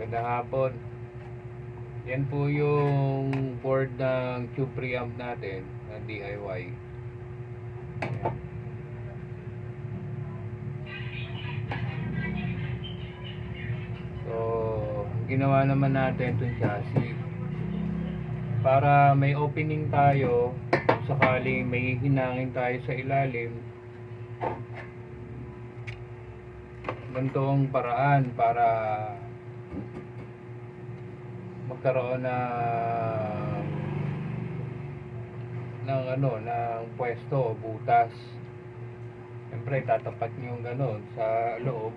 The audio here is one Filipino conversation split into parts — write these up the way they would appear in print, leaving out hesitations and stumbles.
Magandang hapon. Yan po yung board ng tube preamp natin na DIY. Ayan. So, ginawa naman natin itong chassis para may opening tayo kung sakaling may hinangin tayo sa ilalim. Ganito ang paraan para magkaroon ng pwesto, butas. Siyempre tatapat niyo yung gano'n sa loob.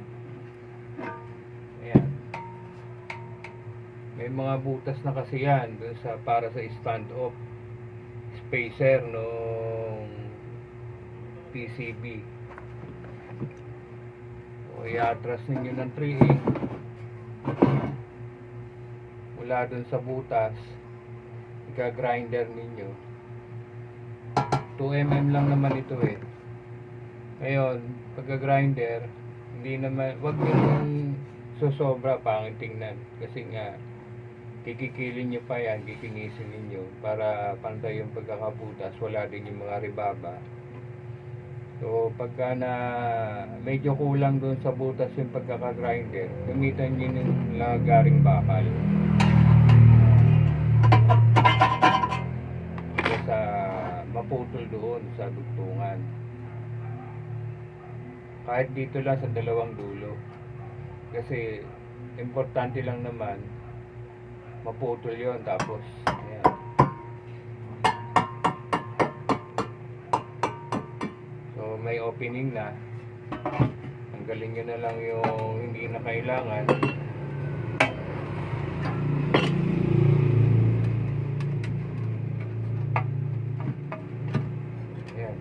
Ayan. May mga butas na kasi yan dun para sa stand-off spacer nung PCB. So, i-atras ninyo ng 3/8 mula dun sa butas, i-grinder ninyo. 2mm lang naman ito eh. Ngayon, pagka-grinder, hindi naman, wag yung sosobra, pangit tingnan. Kasi nga, kikikilin nyo pa yan, kikinisin ninyo para pantay yung pagkakabutas, wala din yung mga ribaba. So, pagka na medyo kulang doon sa butas yung pagkaka-grinder, gamitan nyo yung lagaring bakal. Sa maputol doon sa dugtungan. Kahit dito lang sa dalawang dulo. Kasi, importante lang naman, maputol yon. Tapos, ayan. So, may opening na. Tanggalin nyo na lang yung hindi na kailangan. Ayan.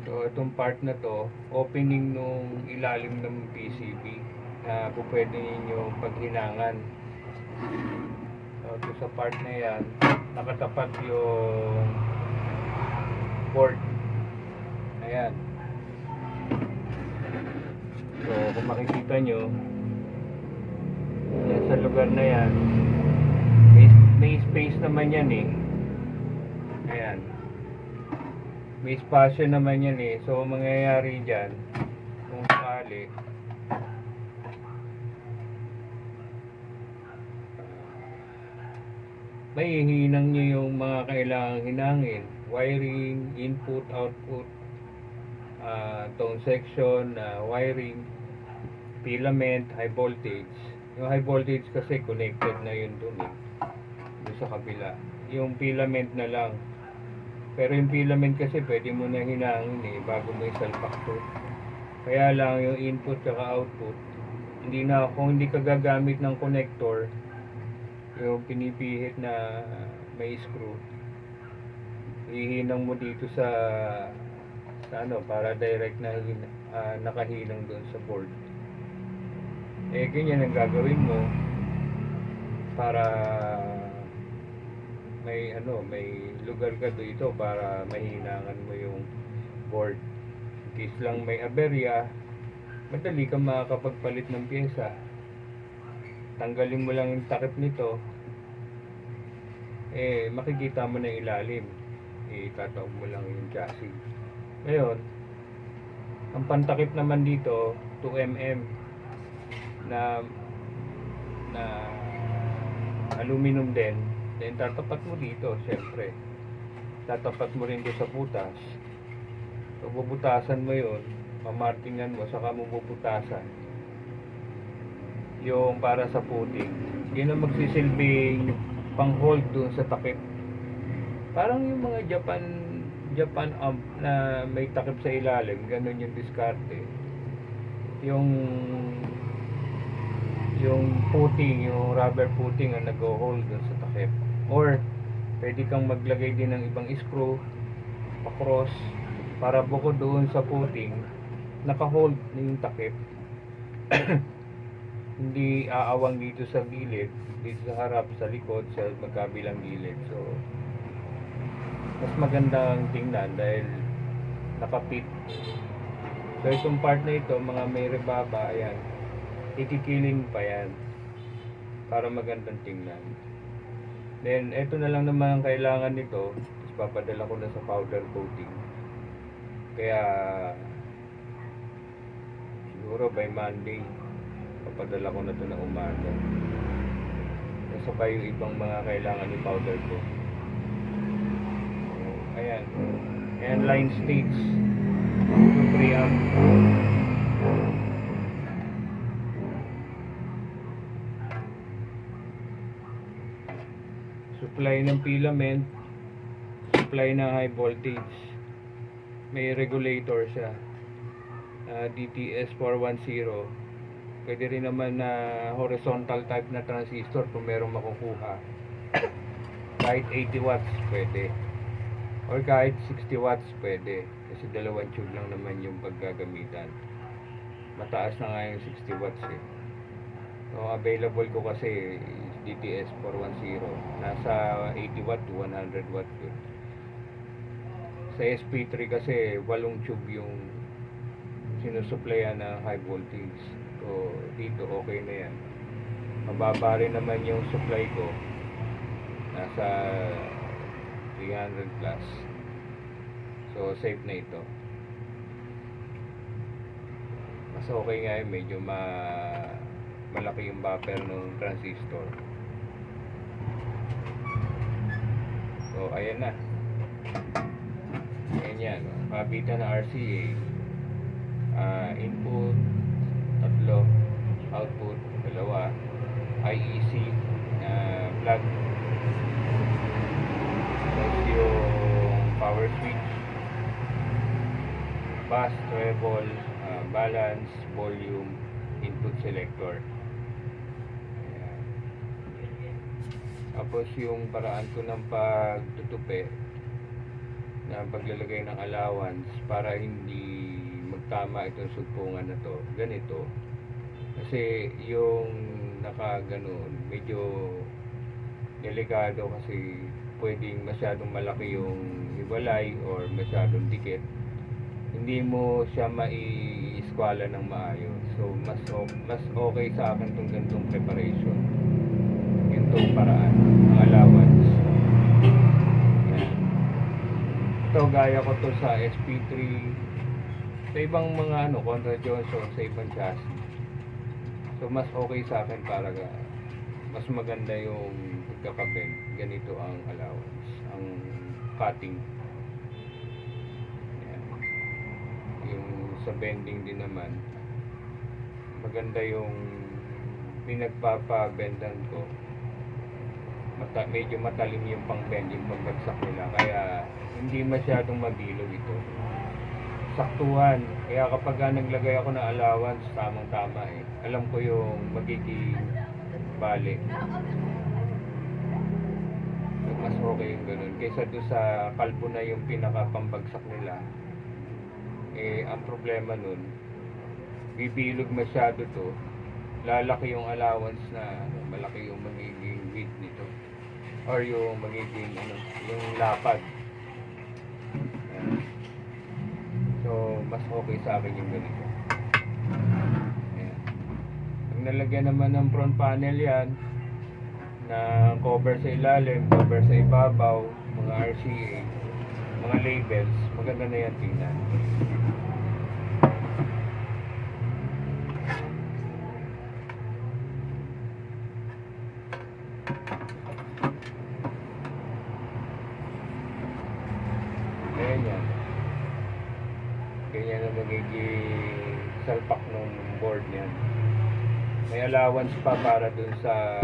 So, itong part na to, opening nung ilalim ng PCB na pwede ninyo paghinangan. So, ito sa part na yan, nakatapat yung board. Ayan. So, kung makikita nyo, yan sa lugar na yan, may space naman yan eh. Ayan. May spasyo naman yan eh. So, mangyayari dyan, kung sakali, may hihinang nyo yung mga kailangang hinangin. Wiring, input, output, tone section, wiring, filament, high voltage. Yung high voltage kasi connected na yun dun eh. Doon sa kabila. Yung filament na lang. Pero yung filament kasi pwede mo na hinangin eh bago mo isalpak to. Kaya lang yung input at output, hindi na, kung hindi ka gagamit ng connector, yung pinipihit na may screw, ihinang mo dito sa ano para direct na nakahinang doon sa board. Eh ganyan ang gagawin mo para may lugar ka dito para mahinangan mo yung board. Case lang may aberya, madali kang makakapagpalit ng pyesa. Tanggalin mo lang yung takip nito, eh makikita mo na yung ilalim, itataob mo lang yung chassis. Ngayon, ang pantakip naman dito 2mm na aluminum din. Then tatapat mo dito, syempre tatapat mo rin doon sa butas. So bubutasan mo yun, mamartingan mo, saka mo bubutasan yung para sa puting. Yun ang magsisilbing pang hold doon sa takip. Parang yung mga Japan amp na may takip sa ilalim, ganun yung diskarte. Yung puting, yung rubber puting ang nag-hold doon sa takip. Or pwede kang maglagay din ng ibang screw pa-cross para bukod doon sa puting naka-hold na yung takip. Hindi aawang dito sa gilid, dito sa harap, sa likod, sa magkabilang gilid. So mas magandang tingnan dahil nakapit. So itong part na ito, mga may rebaba, ayan, Ikikilin pa yan para magandang tingnan. Then, eto na lang naman ang kailangan nito. Is papadala ko na sa powder coating. Kaya, siguro by Monday, papadala ko na ito na umaga. Kasabay yung ibang mga kailangan ni powder ko. Ayan. Ayan, line stage. 2-3 amp. Supply ng filament, supply ng high voltage, may regulator siya, DTS 410. Pwede rin naman na horizontal type na transistor kung merong makukuha. Kahit 80 watts pwede, or kahit 60 watts pwede, kasi dalawang tube lang naman yung paggagamitan. Mataas na nga yung 60 watts eh. So available ko kasi is DTS 410, nasa 80 watt to 100 watt yun. Sa SP3 kasi 8 tube yung sinusuplayan ng high voltage. So dito okay na yan. Mababa rin naman yung supply ko, nasa 300 plus. So safe na ito. Mas okay nga yun, medyo malaki yung buffer ng transistor. So ayan na. Ayan yan. Kabitan na RCA. Input 3, output 2, IEC plug. Tapos yung power switch, bass, treble, balance, volume, input selector. Ayan. Tapos yung paraan ko ng pagtutupi na paglalagay ng allowance para hindi magtama itong sugpungan na to, ganito. Kasi yung nakaganon medyo delikado, kasi pwedeng masyadong malaki yung hiwalay or masyadong dikit, hindi mo siya mai-eskwala ng maayos. So mas okay sa akin tong ganitong preparation, yung tong paraan ng allowance. Yan. Ito gaya ko to sa SP3, sa ibang mga Contra Johnson, sa ibang chassis. So mas okay sa akin para mas maganda yung pagkakabend. Ganito ang allowance, ang cutting. Yan. Yung sa bending din naman, maganda yung pinagpapabendan ko. Medyo matalim yung pang-bend, yung pagbagsak nila, kaya hindi masyadong mabilog ito. Saktuhan. Kaya kapag naglagay ako ng allowance, tamang-tama eh. Alam ko yung magiging balik. So, mas okay yung ganun. Kaysa doon sa kalbo na yung pinakapambagsak nila. Eh, ang problema nun, bibilog masyado to. Lalaki yung allowance na malaki yung magiging width nito. Or yung magiging yung lapad. Ayan. So, mas okay sa akin yung ganito. Ayan. Pag nalagyan naman ng front panel yan, na cover sa ilalim, cover sa ibabaw, mga RCA, mga labels, maganda na yan tingnan. Ayan yan. Ganyan na magiging salpak ng board niyan. May allowance pa para dun sa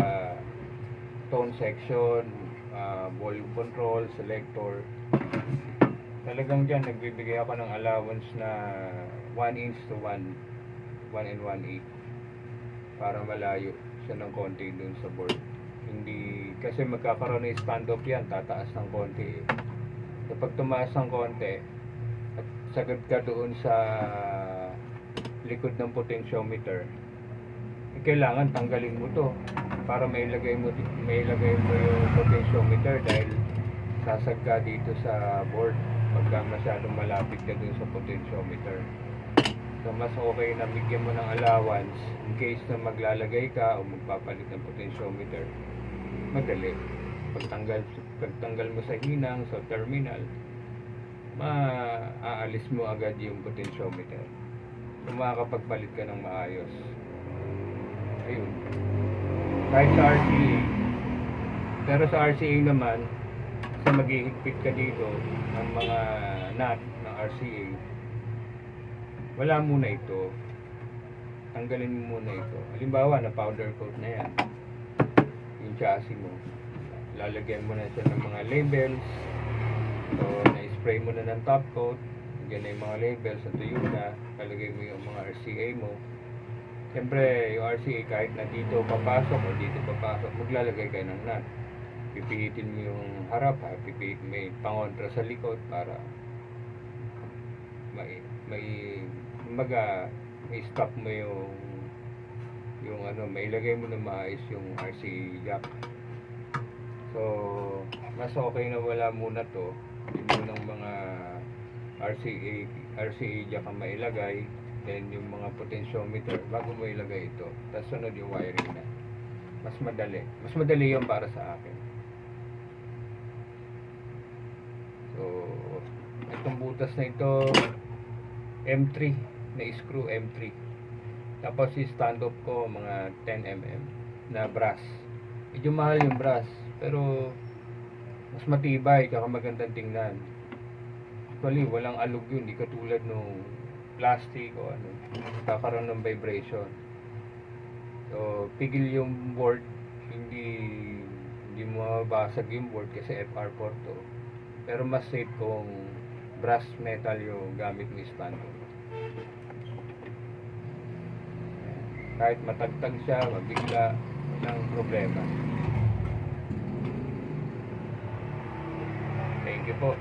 tone section, volume control, selector. Talagang dyan nagbibigay ako ng allowance na 1 inch to 1 and 1/8 para malayo siya ng konti dun sa board. Hindi, kasi magkakaroon ng standoff yan, tataas ng konti eh. Kapag tumaas ng konti at sagad ka doon sa likod ng potentiometer, kailangan tanggalin mo to para mailagay mo yung potentiometer, dahil sasagka dito sa board pagka masyadong malapit ka dun sa potentiometer. So So mas okay na bigyan mo ng allowance in case na maglalagay ka o magpapalit ng potentiometer. Madali. Pagtanggal mo sa hinang, sa terminal, maaalis mo agad yung potentiometer. So makakapagpalit ka ng maayos. Ayun. Kahit sa RCA. Pero sa RCA naman, kasi maghihigpit ka dito ng mga nut ng RCA, wala muna ito. Tanggalin mo muna ito. Halimbawa, na powder coat na yan. Yung chassis mo. Lalagyan mo na siya ng mga labels. So, na-spray mo na ng top coat. Yan na yung mga labels sa tuyo na. Lalagay mo yung mga RCA mo. Siyempre, yung RCA kahit na dito papasok o dito papasok, maglalagay kayo ng nut. Pipihitin mo yung harap, pipihit may pangontra sa likod para may stop mo yung ano, mailagay mo na maayos yung RCA jack. So, mas okay na wala muna to. Hindi mo ng mga RCA jack ang mailagay. Then yung mga potentiometer bago mo ilagay ito. Tapos sunod yung wiring na. Mas madali. Mas madali yung para sa akin. So, itong butas na ito M3 na screw M3. Tapos si stand-off ko mga 10mm na brass. Medyo mahal yung brass, pero mas matibay at magandang tingnan. Actually, walang alog yun, hindi katulad nung plastic o ano, kakaroon ng vibration. So, pigil yung board, hindi mo mabasag yung board kasi FR4 to. Pero mas safe kung brass metal yung gamit mo stand-off. Kahit matagtag siya, mabigla, walang problema. Thank you po.